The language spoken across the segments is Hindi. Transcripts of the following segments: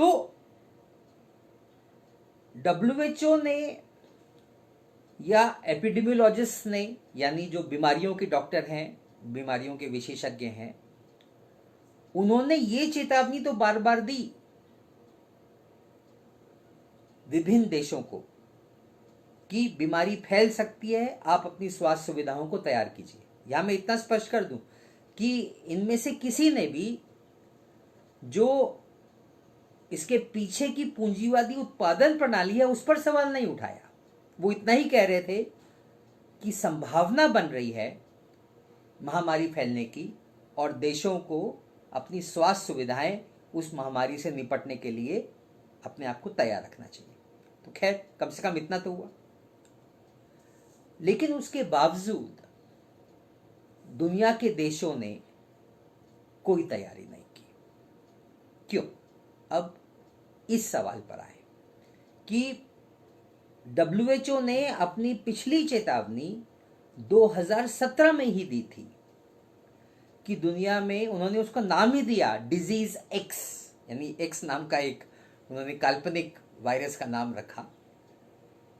तो WHO ने या एपिडेमियोलॉजिस्ट ने, यानी जो बीमारियों के डॉक्टर हैं, बीमारियों के विशेषज्ञ हैं, उन्होंने ये चेतावनी तो बार बार दी विभिन्न देशों को कि बीमारी फैल सकती है, आप अपनी स्वास्थ्य सुविधाओं को तैयार कीजिए। यहां मैं इतना स्पष्ट कर दूं कि इनमें से किसी ने भी जो इसके पीछे की पूंजीवादी उत्पादन प्रणाली है उस पर सवाल नहीं उठाया। वो इतना ही कह रहे थे कि संभावना बन रही है महामारी फैलने की और देशों को अपनी स्वास्थ्य सुविधाएं उस महामारी से निपटने के लिए अपने आप को तैयार रखना चाहिए। तो खैर, कम से कम इतना तो हुआ। लेकिन उसके बावजूद दुनिया के देशों ने कोई तैयारी नहीं की। क्यों? अब इस सवाल पर आए कि WHO ने अपनी पिछली चेतावनी 2017 में ही दी थी कि दुनिया में, उन्होंने उसका नाम ही दिया डिजीज एक्स, यानी एक्स नाम का एक उन्होंने काल्पनिक वायरस का नाम रखा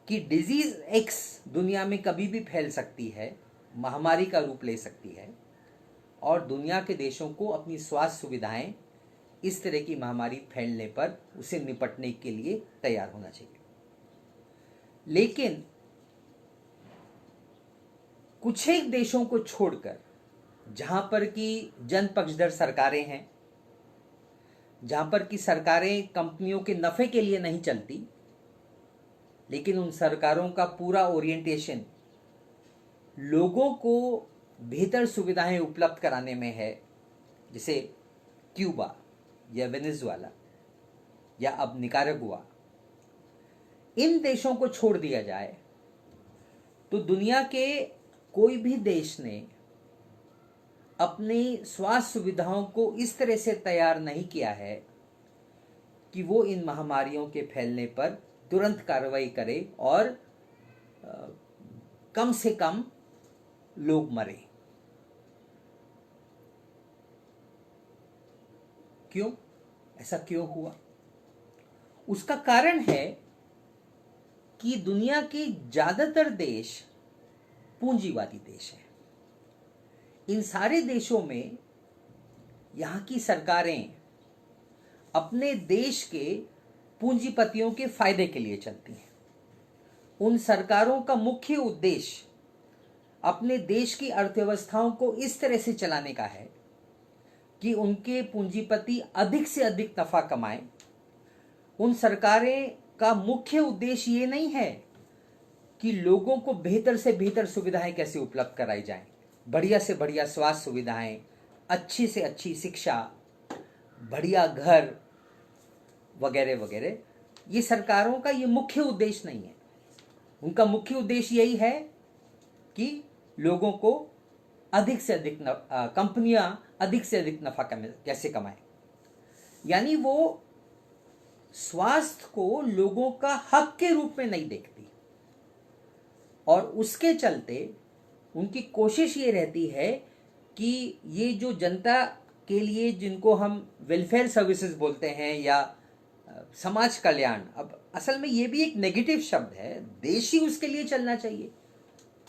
कि डिजीज एक्स दुनिया में कभी भी फैल सकती है, महामारी का रूप ले सकती है और दुनिया के देशों को अपनी स्वास्थ्य सुविधाएं इस तरह की महामारी फैलने पर उसे निपटने के लिए तैयार होना चाहिए। लेकिन कुछ एक देशों को छोड़कर, जहां पर की जनपक्षधर सरकारें हैं, जहां पर की सरकारें कंपनियों के नफे के लिए नहीं चलती, लेकिन उन सरकारों का पूरा ओरिएंटेशन लोगों को बेहतर सुविधाएं उपलब्ध कराने में है, जैसे क्यूबा या वेनेजुएला या अब निकारागुआ, इन देशों को छोड़ दिया जाए तो दुनिया के कोई भी देश ने अपनी स्वास्थ्य सुविधाओं को इस तरह से तैयार नहीं किया है कि वो इन महामारियों के फैलने पर तुरंत कार्रवाई करे और कम से कम लोग मरे। क्यों? ऐसा क्यों हुआ? उसका कारण है कि दुनिया के ज्यादातर देश पूंजीवादी देश हैं। इन सारे देशों में यहां की सरकारें अपने देश के पूंजीपतियों के फायदे के लिए चलती हैं। उन सरकारों का मुख्य उद्देश्य अपने देश की अर्थव्यवस्थाओं को इस तरह से चलाने का है कि उनके पूंजीपति अधिक से अधिक नफा कमाएं। उन सरकारें का मुख्य उद्देश्य ये नहीं है कि लोगों को बेहतर से बेहतर सुविधाएं कैसे उपलब्ध कराई जाएं, बढ़िया से बढ़िया स्वास्थ्य सुविधाएं, अच्छी से अच्छी शिक्षा, बढ़िया घर वगैरह वगैरह। ये सरकारों का ये मुख्य उद्देश्य नहीं है। उनका मुख्य उद्देश्य यही है कि लोगों को अधिक से अधिक कंपनियां अधिक से अधिक नफा कैसे कमाएं। यानी वो स्वास्थ्य को लोगों का हक के रूप में नहीं देखती और उसके चलते उनकी कोशिश ये रहती है कि ये जो जनता के लिए, जिनको हम वेलफेयर सर्विसेज बोलते हैं या समाज कल्याण, अब असल में ये भी एक नेगेटिव शब्द है, देश ही उसके लिए चलना चाहिए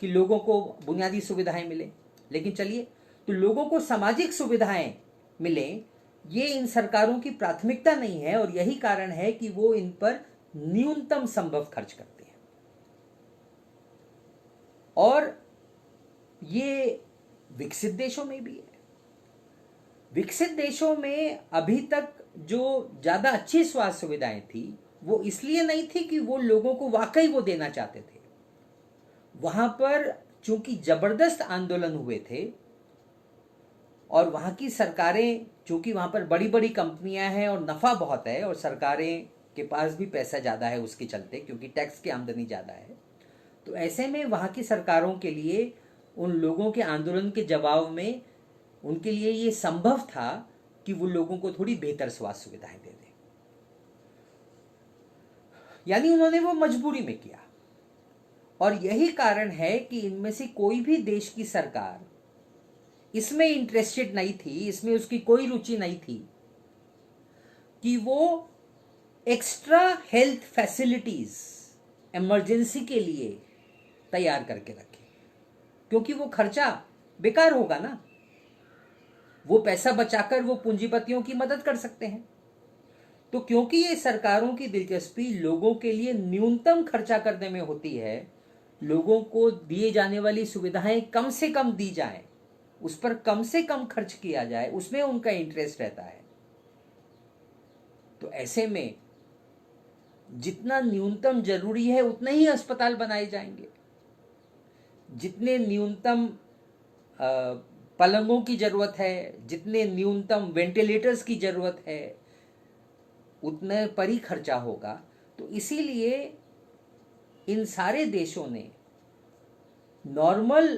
कि लोगों को बुनियादी सुविधाएं मिले। लेकिन चलिए, तो लोगों को सामाजिक सुविधाएं मिले, ये इन सरकारों की प्राथमिकता नहीं है और यही कारण है कि वो इन पर न्यूनतम संभव खर्च करते हैं। और ये विकसित देशों में भी है। विकसित देशों में अभी तक जो ज्यादा अच्छी स्वास्थ्य सुविधाएं थी वो इसलिए नहीं थी कि वो लोगों को वाकई वो देना चाहते थे। वहां पर चूंकि जबरदस्त आंदोलन हुए थे और वहां की सरकारें, चूंकि वहां पर बड़ी बड़ी कंपनियां हैं और नफा बहुत है और सरकारें के पास भी पैसा ज्यादा है उसके चलते, क्योंकि टैक्स की आमदनी ज्यादा है, तो ऐसे में वहां की सरकारों के लिए उन लोगों के आंदोलन के जवाब में उनके लिए ये संभव था कि वो लोगों को थोड़ी बेहतर स्वास्थ्य सुविधाएं दे दें। यानी उन्होंने वो मजबूरी में किया। और यही कारण है कि इनमें से कोई भी देश की सरकार इसमें इंटरेस्टेड नहीं थी, इसमें उसकी कोई रुचि नहीं थी कि वो एक्स्ट्रा हेल्थ फैसिलिटीज इमरजेंसी के लिए तैयार करके रखें, क्योंकि वो खर्चा बेकार होगा ना। वो पैसा बचाकर वो पूंजीपतियों की मदद कर सकते हैं। तो क्योंकि ये सरकारों की दिलचस्पी लोगों के लिए न्यूनतम खर्चा करने में होती है, लोगों को दिए जाने वाली सुविधाएं कम से कम दी जाएं, उस पर कम से कम खर्च किया जाए, उसमें उनका इंटरेस्ट रहता है। तो ऐसे में जितना न्यूनतम जरूरी है उतने ही अस्पताल बनाए जाएंगे, जितने न्यूनतम पलंगों की जरूरत है, जितने न्यूनतम वेंटिलेटर्स की जरूरत है, उतने पर ही खर्चा होगा। तो इसीलिए इन सारे देशों ने नॉर्मल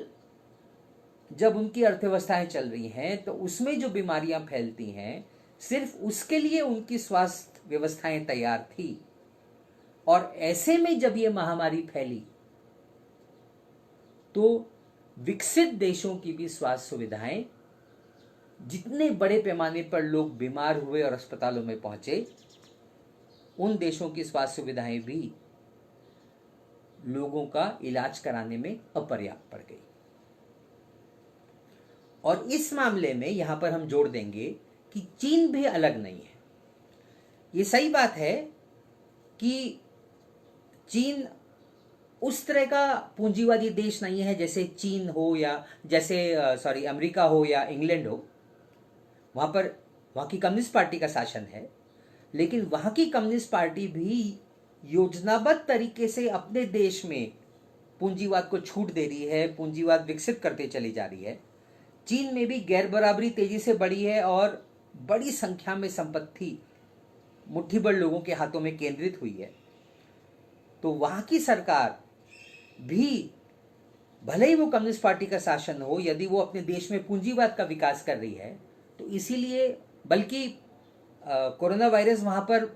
जब उनकी अर्थव्यवस्थाएं चल रही हैं तो उसमें जो बीमारियां फैलती हैं, सिर्फ उसके लिए उनकी स्वास्थ्य व्यवस्थाएं तैयार थी। और ऐसे में जब ये महामारी फैली तो विकसित देशों की भी स्वास्थ्य सुविधाएं, जितने बड़े पैमाने पर लोग बीमार हुए और अस्पतालों में पहुंचे, उन देशों की स्वास्थ्य सुविधाएं भी लोगों का इलाज कराने में अपर्याप्त पड़ गई। और इस मामले में यहां पर हम जोड़ देंगे कि चीन भी अलग नहीं है। ये सही बात है कि चीन उस तरह का पूंजीवादी देश नहीं है जैसे चीन हो या जैसे अमेरिका हो या इंग्लैंड हो। वहां की कम्युनिस्ट पार्टी का शासन है, लेकिन वहां की कम्युनिस्ट पार्टी भी योजनाबद्ध तरीके से अपने देश में पूंजीवाद को छूट दे रही है, पूंजीवाद विकसित करते चली जा रही है। चीन में भी गैर बराबरी तेजी से बढ़ी है और बड़ी संख्या में संपत्ति मुट्ठी भर लोगों के हाथों में केंद्रित हुई है। तो वहां की सरकार भी, भले ही वो कम्युनिस्ट पार्टी का शासन हो, यदि वो अपने देश में पूंजीवाद का विकास कर रही है तो इसीलिए, बल्कि कोरोना वायरस वहां पर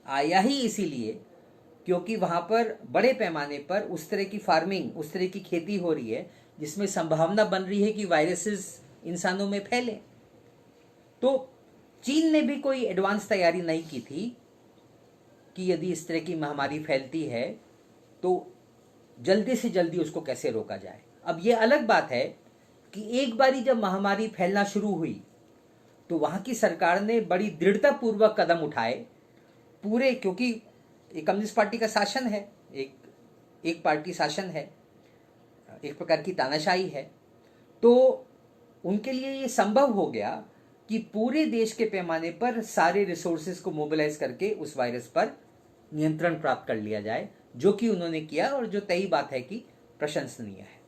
आया ही इसीलिए क्योंकि वहां पर बड़े पैमाने पर उस तरह की फार्मिंग, उस तरह की खेती हो रही है जिसमें संभावना बन रही है कि वायरसेस इंसानों में फैले। तो चीन ने भी कोई एडवांस तैयारी नहीं की थी कि यदि इस तरह की महामारी फैलती है तो जल्दी से जल्दी उसको कैसे रोका जाए। अब ये अलग बात है कि एक बारी जब महामारी फैलना शुरू हुई तो वहां की सरकार ने बड़ी दृढ़तापूर्वक कदम उठाए पूरे, क्योंकि एक कम्युनिस्ट पार्टी का शासन है, एक पार्टी शासन है, एक प्रकार की तानाशाही है। तो उनके लिए ये संभव हो गया कि पूरे देश के पैमाने पर सारे रिसोर्सेज को मोबिलाइज करके उस वायरस पर नियंत्रण प्राप्त कर लिया जाए, जो कि उन्होंने किया और जो तय बात है कि प्रशंसनीय है।